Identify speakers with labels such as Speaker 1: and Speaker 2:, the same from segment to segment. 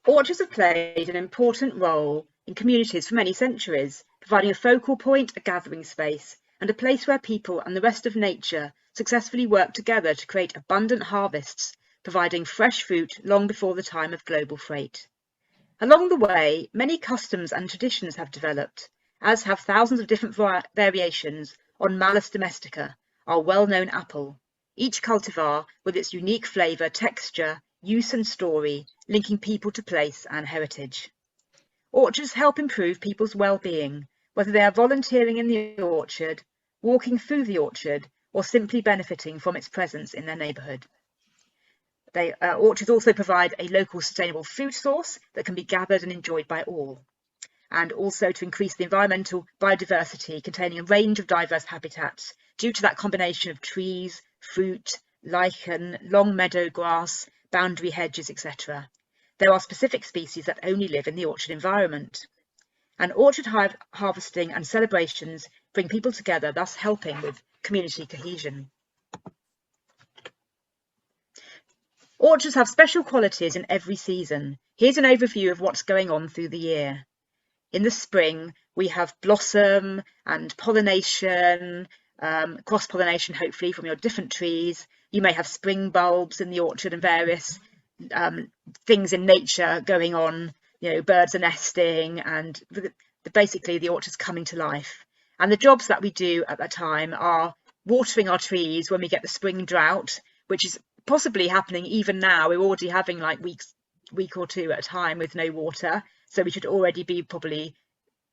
Speaker 1: Orchards have played an important role in communities for many centuries, providing a focal point, a gathering space, and a place where people and the rest of nature successfully work together to create abundant harvests, providing fresh fruit long before the time of global freight. Along the way, many customs and traditions have developed, as have thousands of different variations on Malus domestica, our well-known apple, each cultivar with its unique flavour, texture, use and story, linking people to place and heritage. Orchards help improve people's well-being, whether they are volunteering in the orchard, walking through the orchard, or simply benefiting from its presence in their neighbourhood. Orchards also provide a local sustainable food source that can be gathered and enjoyed by all, and also to increase the environmental biodiversity containing a range of diverse habitats due to that combination of trees, fruit, lichen, long meadow grass, boundary hedges, etc. There are specific species that only live in the orchard environment. And orchard harvesting and celebrations bring people together, thus helping with community cohesion. Orchards have special qualities in every season. Here's an overview of what's going on through the year. In the spring, we have blossom and pollination, cross-pollination hopefully from your different trees. You may have spring bulbs in the orchard and various things in nature going on. You know, birds are nesting and basically the orchard's coming to life. And the jobs that we do at that time are watering our trees when we get the spring drought, which is possibly happening even now. We're already having like week or two at a time with no water, so we should already be probably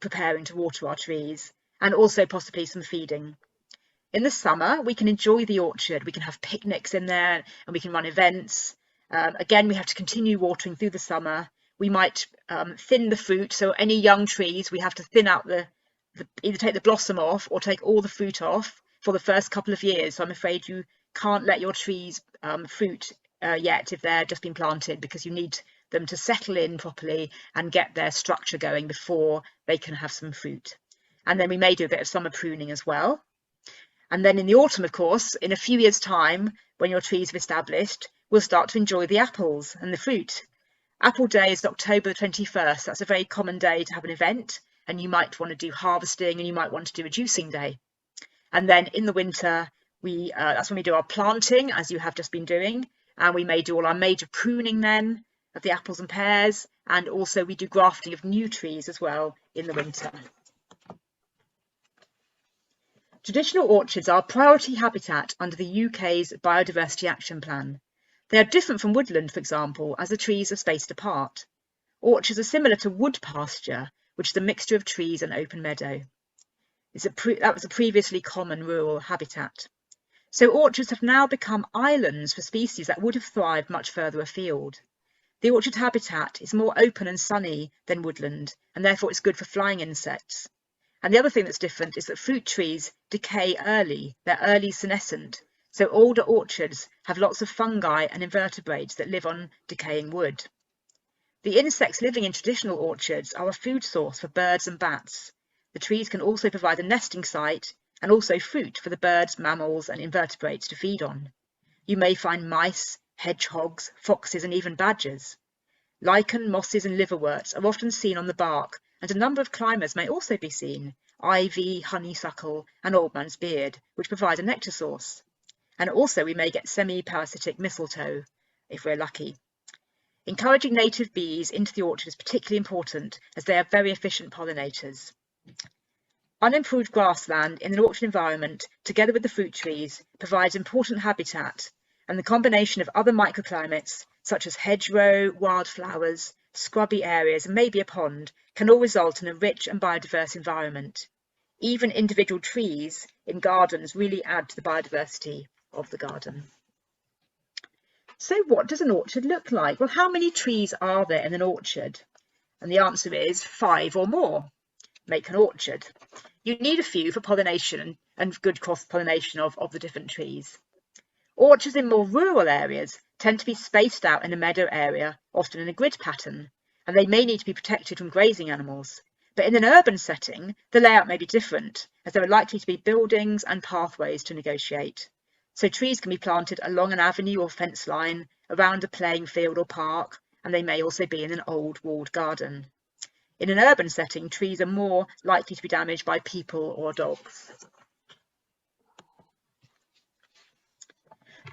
Speaker 1: preparing to water our trees, and also possibly some feeding. In the summer, we can enjoy the orchard. We can have picnics in there and we can run events. Again, we have to continue watering through the summer. We might thin the fruit, so any young trees we have to thin out either take the blossom off or take all the fruit off for the first couple of years. So I'm afraid you can't let your trees fruit yet if they're just been planted, because you need them to settle in properly and get their structure going before they can have some fruit. And then we may do a bit of summer pruning as well. And then in the autumn, of course, in a few years' time, when your trees have established, we'll start to enjoy the apples and the fruit. Apple Day is October the 21st. That's a very common day to have an event, and you might want to do harvesting and you might want to do a juicing day. And then in the winter, that's when we do our planting, as you have just been doing, and we may do all our major pruning then of the apples and pears, and also we do grafting of new trees as well in the winter. Traditional orchards are a priority habitat under the UK's Biodiversity Action Plan. They are different from woodland, for example, as the trees are spaced apart. Orchards are similar to wood pasture, which is a mixture of trees and open meadow. That was a previously common rural habitat. So orchards have now become islands for species that would have thrived much further afield. The orchard habitat is more open and sunny than woodland, and therefore it's good for flying insects. And the other thing that's different is that fruit trees decay early. They're early senescent. So older orchards have lots of fungi and invertebrates that live on decaying wood. The insects living in traditional orchards are a food source for birds and bats. The trees can also provide a nesting site and also fruit for the birds, mammals and invertebrates to feed on. You may find mice, hedgehogs, foxes and even badgers. Lichen, mosses and liverworts are often seen on the bark, and a number of climbers may also be seen: ivy, honeysuckle and old man's beard, which provide a nectar source. And also we may get semi-parasitic mistletoe, if we're lucky. Encouraging native bees into the orchard is particularly important, as they are very efficient pollinators. Unimproved grassland in an orchard environment, together with the fruit trees, provides important habitat, and the combination of other microclimates, such as hedgerow, wildflowers, scrubby areas and maybe a pond, can all result in a rich and biodiverse environment. Even individual trees in gardens really add to the biodiversity of the garden. So what does an orchard look like? Well, how many trees are there in an orchard? And the answer is 5 or more make an orchard. You need a few for pollination and good cross-pollination of the different trees. Orchards in more rural areas tend to be spaced out in a meadow area, often in a grid pattern, and they may need to be protected from grazing animals. But in an urban setting, the layout may be different, as there are likely to be buildings and pathways to negotiate. So trees can be planted along an avenue or fence line, around a playing field or park, and they may also be in an old walled garden. In an urban setting, trees are more likely to be damaged by people or dogs.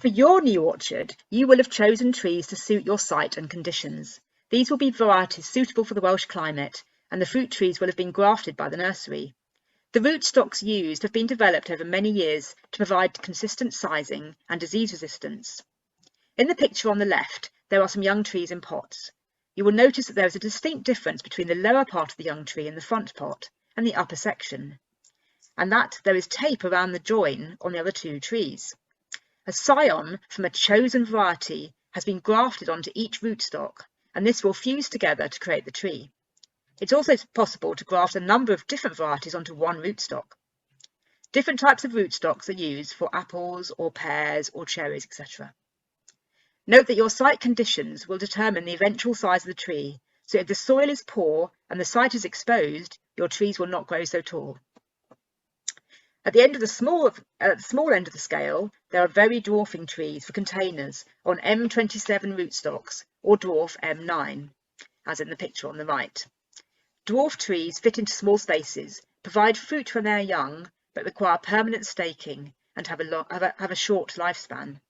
Speaker 1: For your new orchard, you will have chosen trees to suit your site and conditions. These will be varieties suitable for the Welsh climate, and the fruit trees will have been grafted by the nursery. The rootstocks used have been developed over many years to provide consistent sizing and disease resistance. In the picture on the left, there are some young trees in pots. You will notice that there is a distinct difference between the lower part of the young tree in the front pot and the upper section, and that there is tape around the join on the other two trees. A scion from a chosen variety has been grafted onto each rootstock, and this will fuse together to create the tree. It's also possible to graft a number of different varieties onto one rootstock. Different types of rootstocks are used for apples or pears or cherries, etc. Note that your site conditions will determine the eventual size of the tree, so if the soil is poor and the site is exposed, your trees will not grow so tall. At the end of the small end of the scale, there are very dwarfing trees for containers on M27 rootstocks or dwarf M9, as in the picture on the right. Dwarf trees fit into small spaces, provide fruit when they are young, but require permanent staking and have a short lifespan.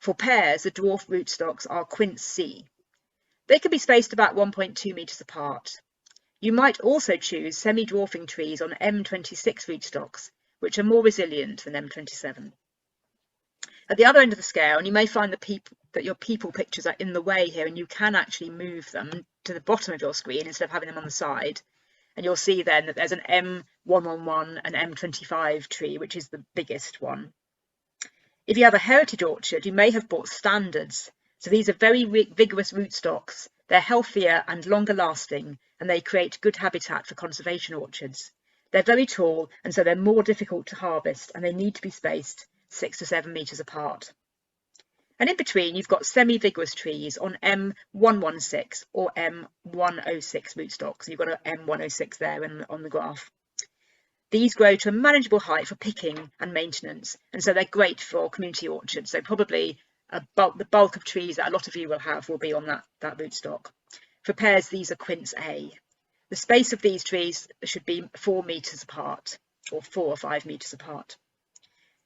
Speaker 1: For pears, the dwarf rootstocks are quince C. They can be spaced about 1.2 metres apart. You might also choose semi-dwarfing trees on M26 rootstocks, which are more resilient than M27. At the other end of the scale, and you may find that your people pictures are in the way here, and you can actually move them to the bottom of your screen instead of having them on the side. And you'll see then that there's an M111 and M25 tree, which is the biggest one. If you have a heritage orchard, you may have bought standards. So these are very vigorous rootstocks. They're healthier and longer lasting, and they create good habitat for conservation orchards. They're very tall, and so they're more difficult to harvest, and they need to be spaced 6 to 7 metres apart. And in between, you've got semi-vigorous trees on M116 or M106 rootstocks. You've got an M106 there on the graph. These grow to a manageable height for picking and maintenance, and so they're great for community orchards. So probably the bulk of trees that a lot of you will have will be on that rootstock. For pears, these are quince A. The space of these trees should be 4 metres apart, or 4 or 5 metres apart.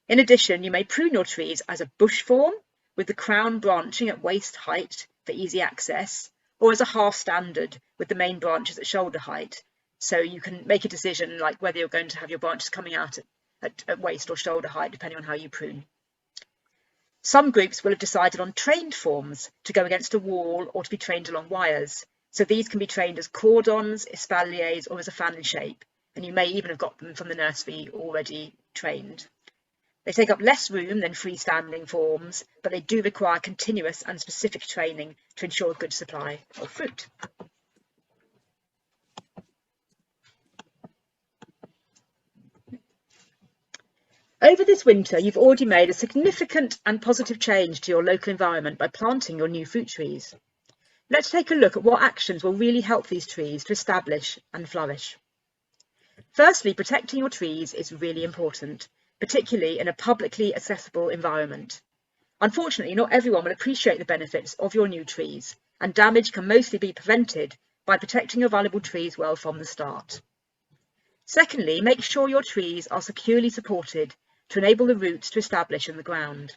Speaker 1: In addition, you may prune your trees as a bush form, with the crown branching at waist height for easy access, or as a half standard with the main branches at shoulder height. So you can make a decision like whether you're going to have your branches coming out at waist or shoulder height, depending on how you prune. Some groups will have decided on trained forms to go against a wall or to be trained along wires. So these can be trained as cordons, espaliers, or as a fan shape, and you may even have got them from the nursery already trained. They take up less room than freestanding forms, but they do require continuous and specific training to ensure a good supply of fruit. Over this winter, you've already made a significant and positive change to your local environment by planting your new fruit trees. Let's take a look at what actions will really help these trees to establish and flourish. Firstly, protecting your trees is really important, particularly in a publicly accessible environment. Unfortunately, not everyone will appreciate the benefits of your new trees, and damage can mostly be prevented by protecting your valuable trees well from the start. Secondly, make sure your trees are securely supported to enable the roots to establish in the ground.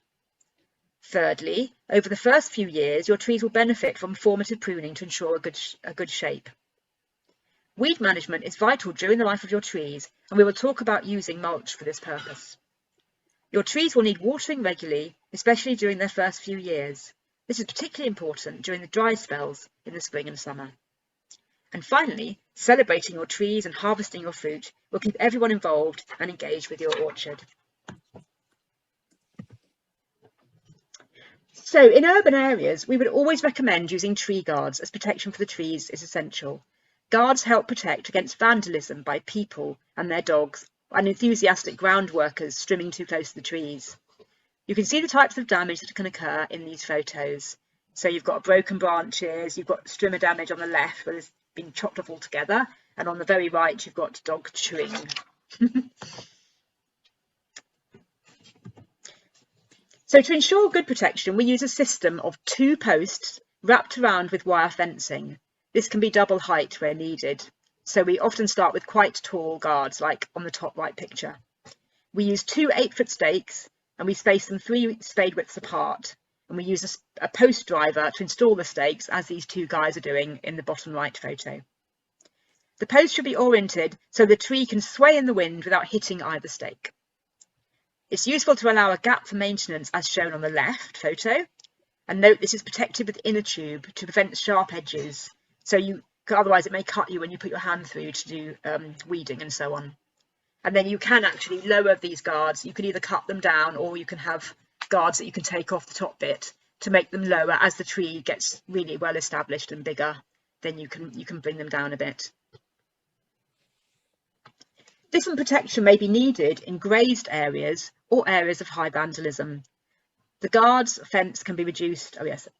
Speaker 1: Thirdly, over the first few years, your trees will benefit from formative pruning to ensure a good shape. Weed management is vital during the life of your trees, and we will talk about using mulch for this purpose. Your trees will need watering regularly, especially during their first few years. This is particularly important during the dry spells in the spring and summer. And finally, celebrating your trees and harvesting your fruit will keep everyone involved and engaged with your orchard. So in urban areas, we would always recommend using tree guards, as protection for the trees is essential. Guards help protect against vandalism by people and their dogs and enthusiastic ground workers strimming too close to the trees. You can see the types of damage that can occur in these photos. So you've got broken branches, you've got strimmer damage on the left where it's been chopped off altogether, and on the very right you've got dog chewing. So to ensure good protection, we use a system of 2 posts wrapped around with wire fencing. This can be double height where needed. So we often start with quite tall guards, like on the top right picture. We use 2 8-foot stakes and we space them 3 spade widths apart. And we use a post driver to install the stakes, as these two guys are doing in the bottom right photo. The post should be oriented so the tree can sway in the wind without hitting either stake. It's useful to allow a gap for maintenance as shown on the left photo. And note this is protected with inner tube to prevent sharp edges. So otherwise it may cut you when you put your hand through to do weeding and so on. And then you can actually lower these guards. You can either cut them down or you can have guards that you can take off the top bit to make them lower. As the tree gets really well established and bigger, then you can bring them down a bit. Different protection may be needed in grazed areas or areas of high vandalism. The guards fence can be reduced,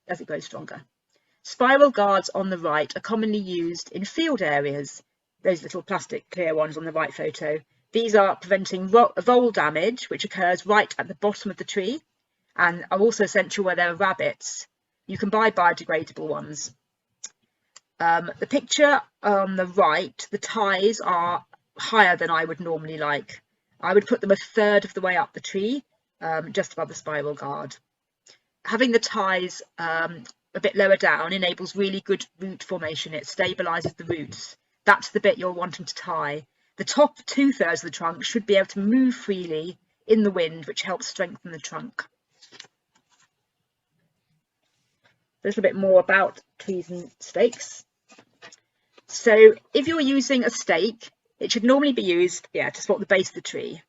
Speaker 1: as it grows stronger. Spiral guards on the right are commonly used in field areas, those little plastic clear ones on the right photo. These are preventing vole damage, which occurs right at the bottom of the tree, and are also essential where there are rabbits. You can buy biodegradable ones. The picture on the right, the ties are higher than I would normally like. I would put them 1/3 of the way up the tree, just above the spiral guard. Having the ties a bit lower down enables really good root formation. It stabilises the roots. That's the bit you're wanting to tie. The top 2/3 of the trunk should be able to move freely in the wind, which helps strengthen the trunk. A little bit more about trees and stakes. So if you're using a stake, it should normally be used to support the base of the tree.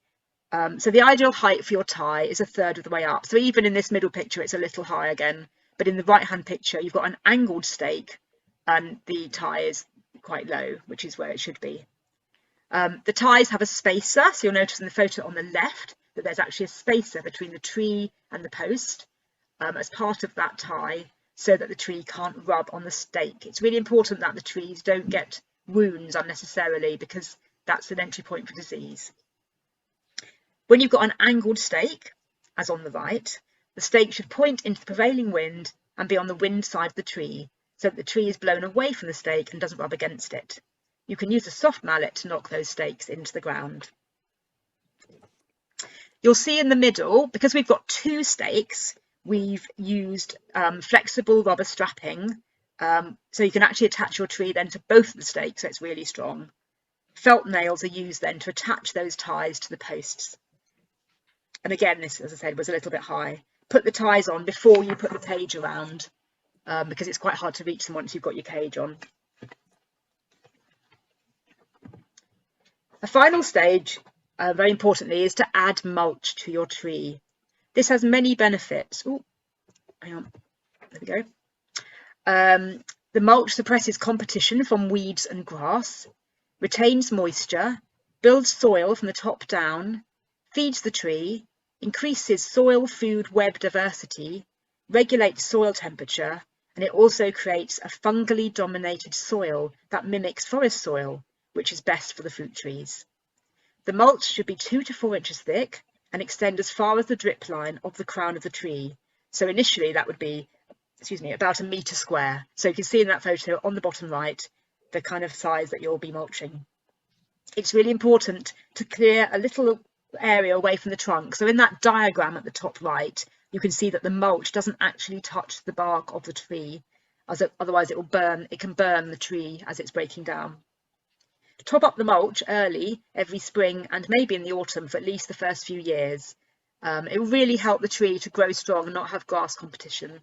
Speaker 1: So the ideal height for your tie is 1/3 of the way up. So even in this middle picture, it's a little high again, but in the right hand picture, you've got an angled stake and the tie is quite low, which is where it should be. The ties have a spacer. So you'll notice in the photo on the left that there's actually a spacer between the tree and the post as part of that tie, so that the tree can't rub on the stake. It's really important that the trees don't get wounds unnecessarily, because that's an entry point for disease. When you've got an angled stake, as on the right, the stake should point into the prevailing wind and be on the wind side of the tree, so that the tree is blown away from the stake and doesn't rub against it. You can use a soft mallet to knock those stakes into the ground. You'll see in the middle, because we've got 2 stakes, we've used flexible rubber strapping, so you can actually attach your tree then to both of the stakes, so it's really strong. Felt nails are used then to attach those ties to the posts. And again, this, as I said, was a little bit high. Put the ties on before you put the cage around, because it's quite hard to reach them once you've got your cage on. A final stage, very importantly, is to add mulch to your tree. This has many benefits. Oh, hang on. There we go. The mulch suppresses competition from weeds and grass, retains moisture, builds soil from the top down, feeds the tree, increases soil food web diversity, regulates soil temperature, and it also creates a fungally dominated soil that mimics forest soil, which is best for the fruit trees. The mulch should be 2 to 4 inches thick and extend as far as the drip line of the crown of the tree. So initially that would be, about 1 metre square. So you can see in that photo on the bottom right, the kind of size that you'll be mulching. It's really important to clear a little area away from the trunk. So in that diagram at the top right, you can see that the mulch doesn't actually touch the bark of the tree, otherwise it can burn the tree as it's breaking down. Top up the mulch early, every spring and maybe in the autumn for at least the first few years. It will really help the tree to grow strong and not have grass competition.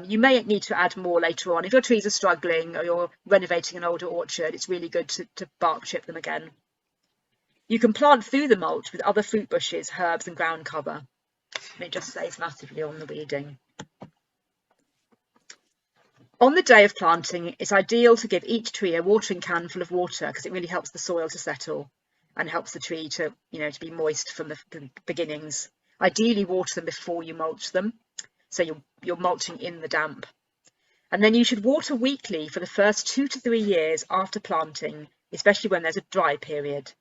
Speaker 1: You may need to add more later on. If your trees are struggling or you're renovating an older orchard, it's really good to bark chip them again. You can plant through the mulch with other fruit bushes, herbs and ground cover. And it just saves massively on the weeding. On the day of planting, it's ideal to give each tree a watering can full of water, because it really helps the soil to settle and helps the tree to be moist from the beginnings. Ideally water them before you mulch them, so you're mulching in the damp. And then you should water weekly for the first 2 to 3 years after planting, especially when there's a dry period.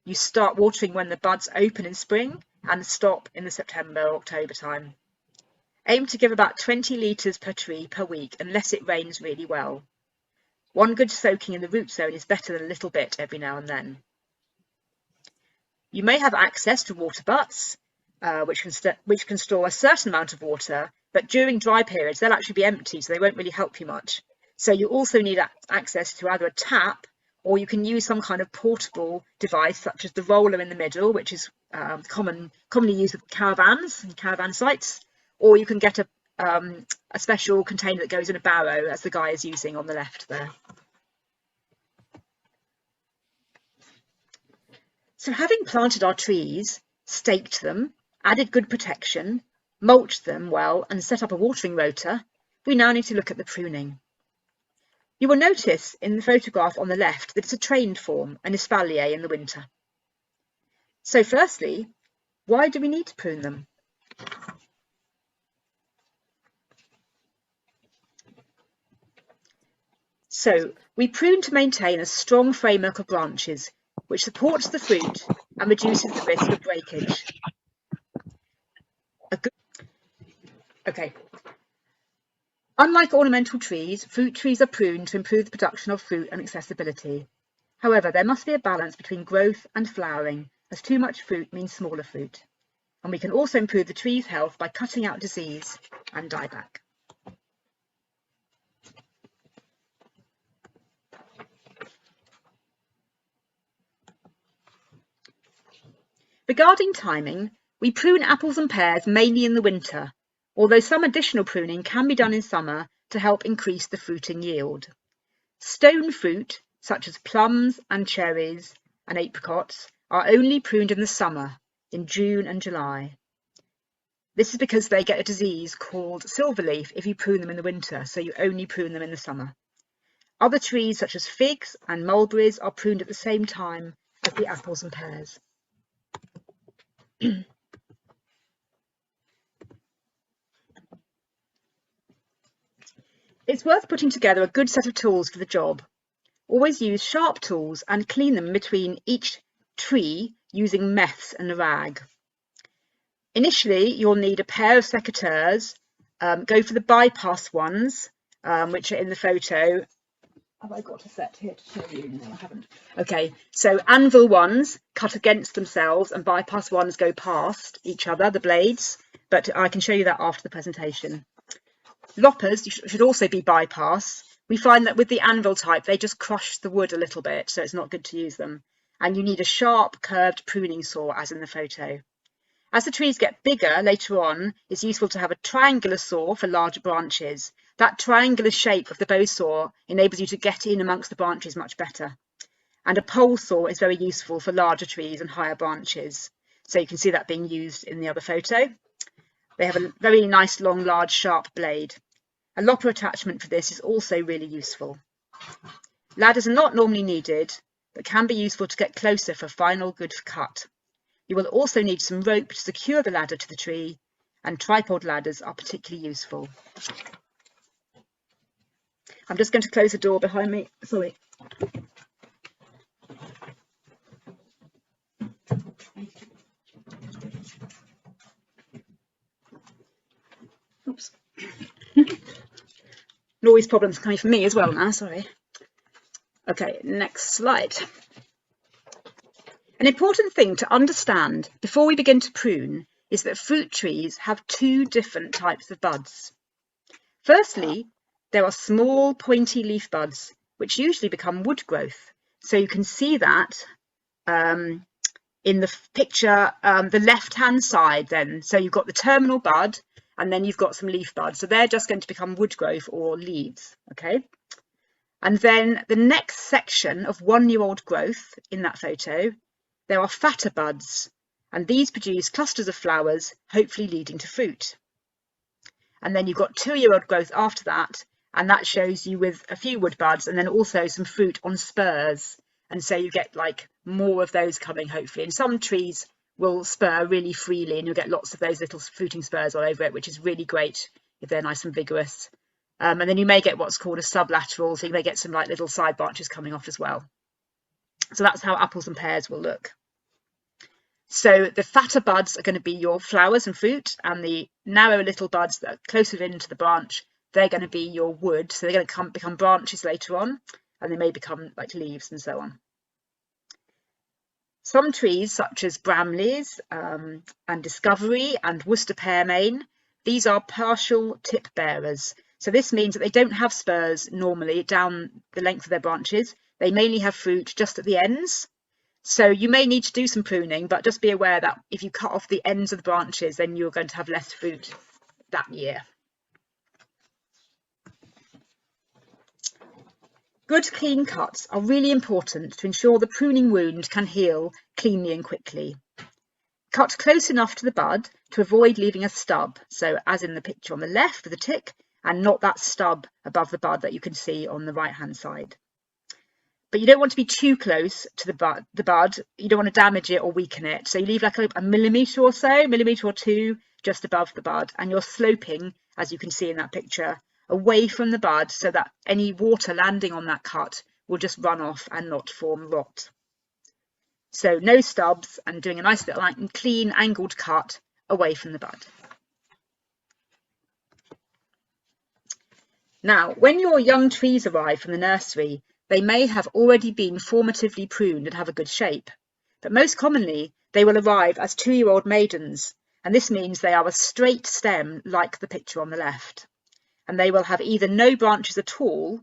Speaker 1: You start watering when the buds open in spring and stop in the September or October time. Aim to give about 20 litres per tree per week unless it rains really well. One good soaking in the root zone is better than a little bit every now and then. You may have access to water butts, which can store a certain amount of water, but during dry periods they'll actually be empty, so they won't really help you much. So you also need access to either a tap, or you can use some kind of portable device such as the roller in the middle, which is commonly used with caravans and caravan sites, or you can get a special container that goes in a barrow, as the guy is using on the left there. So having planted our trees, staked them, added good protection, mulched them well and set up a watering rota, we now need to look at the pruning. You will notice in the photograph on the left that it's a trained form, an espalier in the winter. So firstly, why do we need to prune them? So we prune to maintain a strong framework of branches which supports the fruit and reduces the risk of breakage. Unlike ornamental trees, fruit trees are pruned to improve the production of fruit and accessibility. However, there must be a balance between growth and flowering, as too much fruit means smaller fruit. And we can also improve the tree's health by cutting out disease and dieback. Regarding timing, we prune apples and pears mainly in the winter, although some additional pruning can be done in summer to help increase the fruiting yield. Stone fruit, such as plums and cherries and apricots, are only pruned in the summer, in June and July. This is because they get a disease called silverleaf if you prune them in the winter, so you only prune them in the summer. Other trees, such as figs and mulberries, are pruned at the same time as the apples and pears. It's worth putting together a good set of tools for the job. Always use sharp tools and clean them between each tree using meths and a rag. Initially, you'll need a pair of secateurs. Go for the bypass ones, which are in the photo. Have I got a set here to show you? No, I haven't. Okay, so anvil ones cut against themselves and bypass ones go past each other, the blades, but I can show you that after the presentation. Loppers should also be bypass. We find that with the anvil type, they just crush the wood a little bit, so it's not good to use them. And you need a sharp curved pruning saw, as in the photo. As the trees get bigger later on, it's useful to have a triangular saw for larger branches. That triangular shape of the bow saw enables you to get in amongst the branches much better. And a pole saw is very useful for larger trees and higher branches. So you can see that being used in the other photo. They have a very nice, long, large, sharp blade. A lopper attachment for this is also really useful. Ladders are not normally needed, but can be useful to get closer for final good cut. You will also need some rope to secure the ladder to the tree, and tripod ladders are particularly useful. I'm just going to close the door behind me. Sorry. Oops. Noise problems coming from me as well now, sorry. Okay, next slide. An important thing to understand before we begin to prune is that fruit trees have two different types of buds. Firstly, there are small pointy leaf buds which usually become wood growth. So you can see that in the picture, the left-hand side then. So you've got the terminal bud and then you've got some leaf buds. So they're just going to become wood growth or leaves, okay? And then the next section of 1-year-old growth in that photo, there are fatter buds, and these produce clusters of flowers, hopefully leading to fruit. And then you've got 2-year-old growth after that, and that shows you with a few wood buds and then also some fruit on spurs. And so you get like more of those coming, hopefully. And some trees will spur really freely and you'll get lots of those little fruiting spurs all over it, which is really great if they're nice and vigorous. And then you may get what's called a sublateral, so you may get some like little side branches coming off as well. So that's how apples and pears will look. So the fatter buds are going to be your flowers and fruit, and the narrow little buds that are closer into the branch, they're going to be your wood. So they're going to become branches later on, and they may become like leaves and so on. Some trees, such as bramleys and discovery and Worcester pearmain, these are partial tip bearers. So this means that they don't have spurs normally down the length of their branches. They mainly have fruit just at the ends. So you may need to do some pruning, but just be aware that if you cut off the ends of the branches, then you're going to have less fruit that year. Good clean cuts are really important to ensure the pruning wound can heal cleanly and quickly. Cut close enough to the bud to avoid leaving a stub, so as in the picture on the left with the tick, and not that stub above the bud that you can see on the right hand side. But you don't want to be too close to the bud. You don't want to damage it or weaken it, so you leave like a millimetre or so, millimetre or two just above the bud, and you're sloping, as you can see in that picture, away from the bud so that any water landing on that cut will just run off and not form rot. So no stubs, and doing a nice little clean angled cut away from the bud. Now, when your young trees arrive from the nursery, they may have already been formatively pruned and have a good shape, but most commonly they will arrive as 2-year-old maidens, and this means they are a straight stem like the picture on the left. And they will have either no branches at all,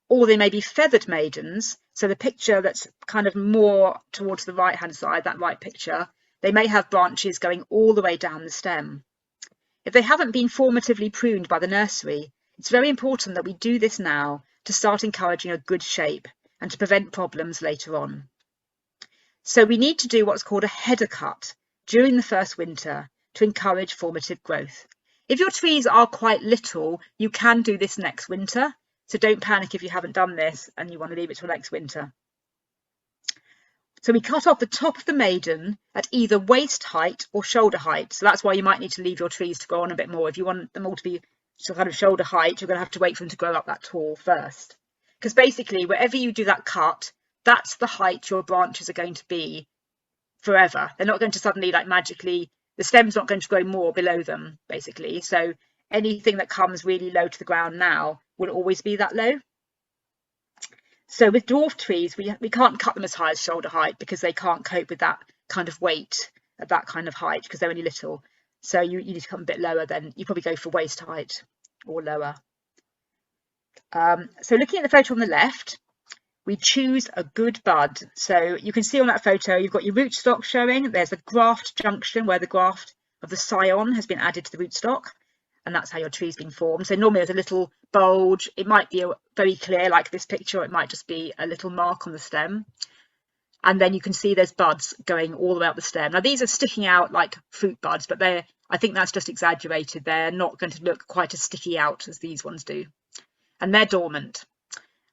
Speaker 1: or they may be feathered maidens. So the picture that's kind of more towards the right hand side, that right picture, they may have branches going all the way down the stem. If they haven't been formatively pruned by the nursery, it's very important that we do this now to start encouraging a good shape and to prevent problems later on. So we need to do what's called a header cut during the first winter to encourage formative growth. If your trees are quite little, you can do this next winter. So don't panic if you haven't done this and you want to leave it till next winter. So we cut off the top of the maiden at either waist height or shoulder height. So that's why you might need to leave your trees to grow on a bit more. If you want them all to be kind of shoulder height, you're going to have to wait for them to grow up that tall first. Because basically, wherever you do that cut, that's the height your branches are going to be forever. They're not going to suddenly, like magically, the stem's not going to grow more below them, basically. So anything that comes really low to the ground now will always be that low. So with dwarf trees, we can't cut them as high as shoulder height because they can't cope with that kind of weight at that kind of height because they're only little. So you need to come a bit lower, then you probably go for waist height or lower. So looking at the photo on the left, we choose a good bud. So you can see on that photo, you've got your rootstock showing. There's a graft junction where the graft of the scion has been added to the rootstock, and that's how your tree's been formed. So normally there's a little bulge. It might be very clear like this picture, or it might just be a little mark on the stem. And then you can see there's buds going all the way up the stem. Now these are sticking out like fruit buds, but I think that's just exaggerated. They're not going to look quite as sticky out as these ones do. And they're dormant.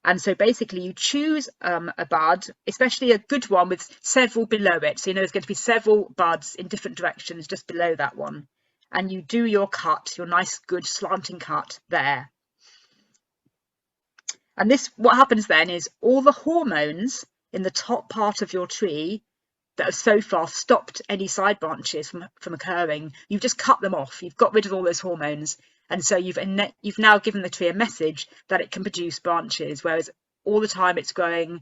Speaker 1: And so basically you choose a bud, especially a good one with several below it. So you know there's going to be several buds in different directions just below that one. And you do your cut, your nice good slanting cut there. And what happens then is all the hormones in the top part of your tree that have so far stopped any side branches from occurring, you've just cut them off. You've got rid of all those hormones. And so you've now given the tree a message that it can produce branches, whereas all the time it's growing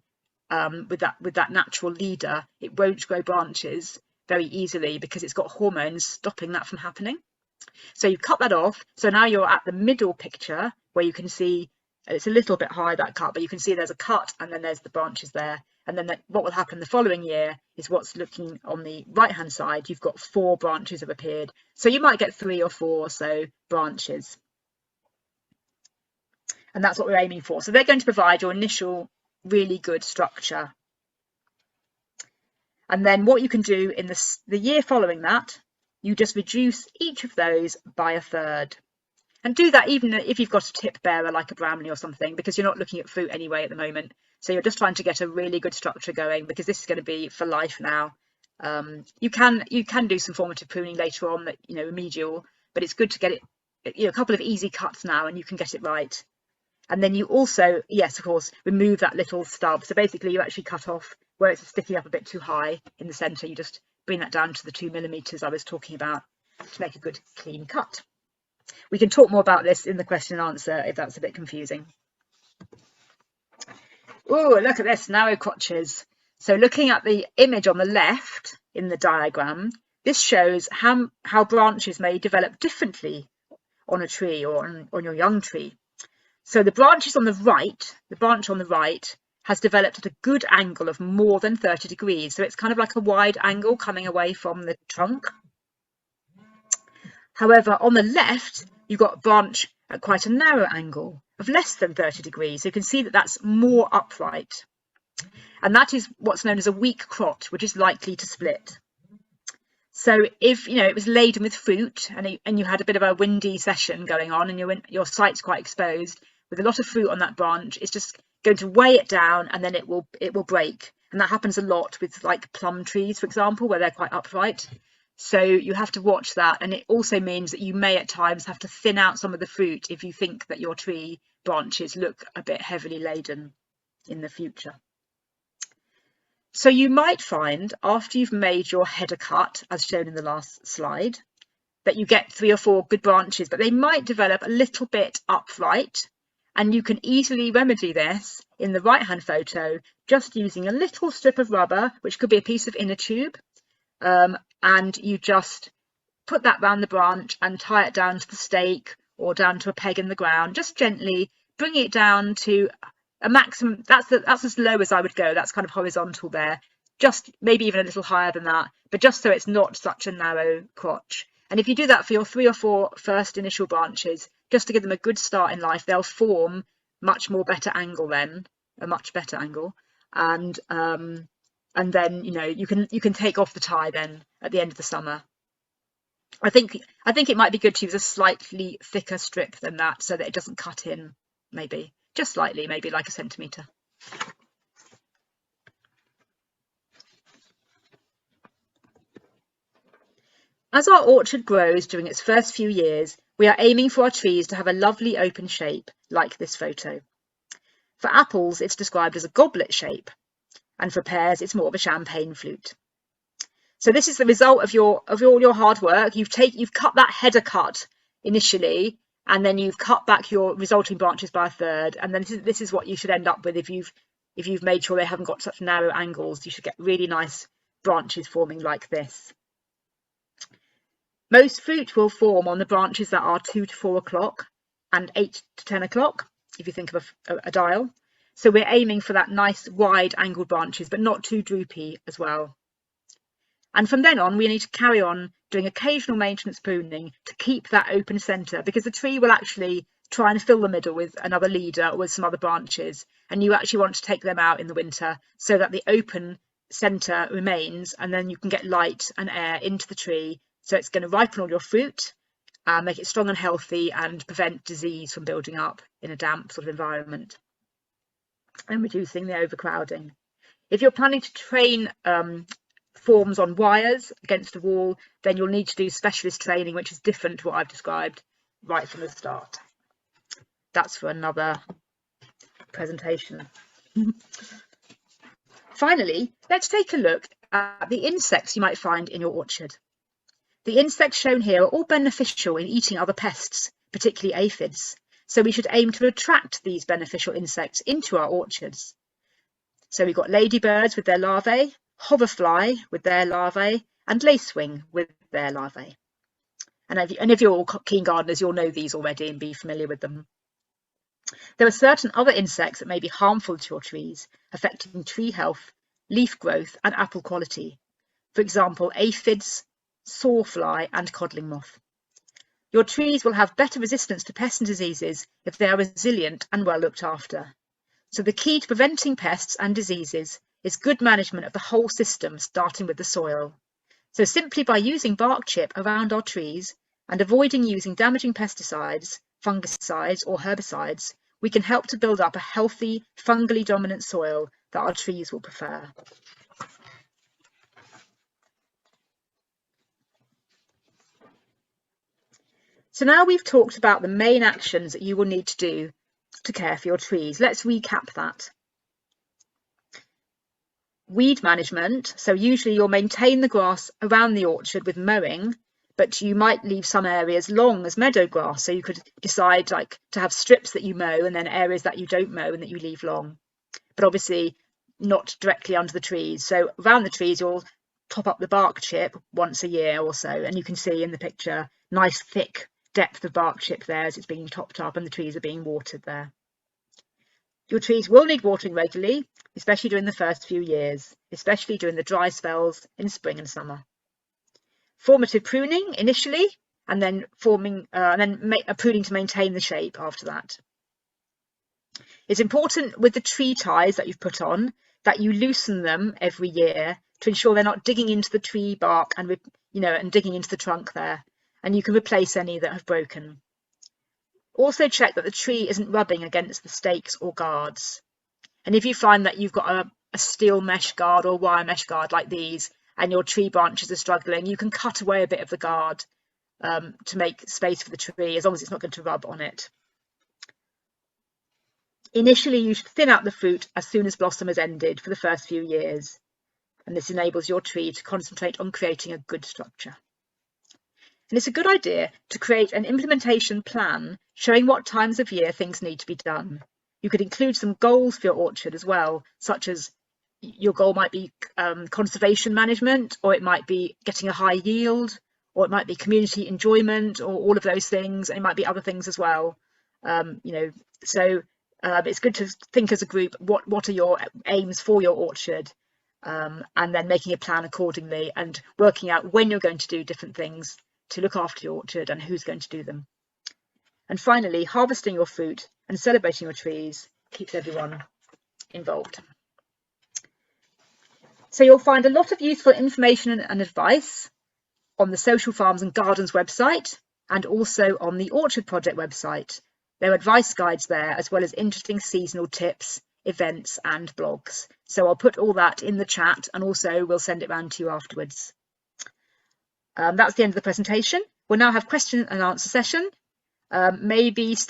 Speaker 1: with that natural leader, it won't grow branches very easily because it's got hormones stopping that from happening. So you cut that off. So now you're at the middle picture where you can see it's a little bit high, that cut, but you can see there's a cut and then there's the branches there. And then what will happen the following year is what's looking on the right hand side. You've got 4 branches have appeared. So you might get 3 or 4 or so branches. And that's what we're aiming for. So they're going to provide your initial really good structure. And then what you can do in the year following that, you just reduce each of those by 1/3. And do that even if you've got a tip bearer like a bramley or something, because you're not looking at fruit anyway at the moment. So you're just trying to get a really good structure going because this is going to be for life now. You can do some formative pruning later on, that remedial, but it's good to get it, a couple of easy cuts now and you can get it right. And then you also, yes, of course, remove that little stub. So basically you actually cut off where it's sticking up a bit too high in the centre. You just bring that down to the 2 millimeters I was talking about to make a good clean cut. We can talk more about this in the question and answer if that's a bit confusing. Oh, look at this, narrow crotches. So looking at the image on the left in the diagram, this shows how branches may develop differently on a tree or on your young tree. So the branches on the right, the branch on the right has developed at a good angle of more than 30 degrees. So it's kind of like a wide angle coming away from the trunk. However, on the left, you've got a branch at quite a narrow angle of less than 30 degrees. So you can see that that's more upright. And that is what's known as a weak crotch, which is likely to split. So if it was laden with fruit and you had a bit of a windy session going on and your site's quite exposed with a lot of fruit on that branch, it's just going to weigh it down and then it will break. And that happens a lot with like plum trees, for example, where they're quite upright. So you have to watch that. And it also means that you may at times have to thin out some of the fruit if you think that your tree branches look a bit heavily laden in the future. So you might find after you've made your header cut, as shown in the last slide, that you get 3 or 4 good branches, but they might develop a little bit upright. And you can easily remedy this in the right-hand photo, just using a little strip of rubber, which could be a piece of inner tube. And you just put that round the branch and tie it down to the stake or down to a peg in the ground, just gently bring it down to a maximum. That's as low as I would go. That's kind of horizontal there, just maybe even a little higher than that, but just so it's not such a narrow crotch. And if you do that for your 3 or 4 first initial branches, just to give them a good start in life, they'll form much better angle then, a much better angle. And then you can take off the tie then at the end of the summer. I think it might be good to use a slightly thicker strip than that so that it doesn't cut in, maybe just slightly, maybe like a centimetre. As our orchard grows during its first few years, we are aiming for our trees to have a lovely open shape, like this photo. For apples, it's described as a goblet shape, and for pears, it's more of a champagne flute. So this is the result of all your hard work. You've cut that header cut initially, and then you've cut back your resulting branches by a third, and then this is what you should end up with if you've made sure they haven't got such narrow angles. You should get really nice branches forming like this. Most fruit will form on the branches that are 2 to 4 o'clock and 8 to 10 o'clock, if you think of a dial. So we're aiming for that nice wide angled branches, but not too droopy as well. And from then on, we need to carry on doing occasional maintenance pruning to keep that open centre, because the tree will actually try and fill the middle with another leader or with some other branches. And you actually want to take them out in the winter so that the open centre remains, and then you can get light and air into the tree. So it's going to ripen all your fruit, make it strong and healthy, and prevent disease from building up in a damp sort of environment, and reducing the overcrowding. If you're planning to train forms on wires against the wall, then you'll need to do specialist training, which is different to what I've described right from the start. That's for another presentation. Finally, let's take a look at the insects you might find in your orchard. The insects shown here are all beneficial in eating other pests, particularly aphids. So we should aim to attract these beneficial insects into our orchards. So we've got ladybirds with their larvae, hoverfly with their larvae, and lacewing with their larvae. And if you're all keen gardeners, you'll know these already and be familiar with them. There are certain other insects that may be harmful to your trees, affecting tree health, leaf growth, and apple quality. For example, aphids, sawfly, and codling moth. Your trees will have better resistance to pests and diseases if they are resilient and well looked after. So the key to preventing pests and diseases is good management of the whole system, starting with the soil. So simply by using bark chip around our trees and avoiding using damaging pesticides, fungicides or herbicides, we can help to build up a healthy, fungally dominant soil that our trees will prefer. So now we've talked about the main actions that you will need to do to care for your trees. Let's recap that. Weed management, so usually you'll maintain the grass around the orchard with mowing, but you might leave some areas long as meadow grass, so you could decide like to have strips that you mow and then areas that you don't mow and that you leave long, but obviously not directly under the trees. So around the trees you'll top up the bark chip once a year or so, and you can see in the picture nice thick depth of bark chip there as it's being topped up and the trees are being watered there. Your trees will need watering regularly, especially during the first few years, especially during the dry spells in spring and summer. Formative pruning initially, and then pruning to maintain the shape after that. It's important with the tree ties that you've put on that you loosen them every year to ensure they're not digging into the tree bark and digging into the trunk there, and you can replace any that have broken. Also check that the tree isn't rubbing against the stakes or guards. And if you find that you've got a steel mesh guard or wire mesh guard like these and your tree branches are struggling, you can cut away a bit of the guard to make space for the tree, as long as it's not going to rub on it. Initially, you should thin out the fruit as soon as blossom has ended for the first few years, and this enables your tree to concentrate on creating a good structure. And it's a good idea to create an implementation plan showing what times of year things need to be done. You could include some goals for your orchard as well, such as your goal might be conservation management, or it might be getting a high yield, or it might be community enjoyment, or all of those things, and it might be other things as well. It's good to think as a group, what are your aims for your orchard, and then making a plan accordingly and working out when you're going to do different things to look after your orchard and who's going to do them. And finally, harvesting your fruit and celebrating your trees keeps everyone involved. So you'll find a lot of useful information and advice on the Social Farms and Gardens website and also on the Orchard Project website. There are advice guides there, as well as interesting seasonal tips, events and blogs. So I'll put all that in the chat, and also we'll send it round to you afterwards. That's the end of the presentation. We'll now have question and answer session. Maybe stay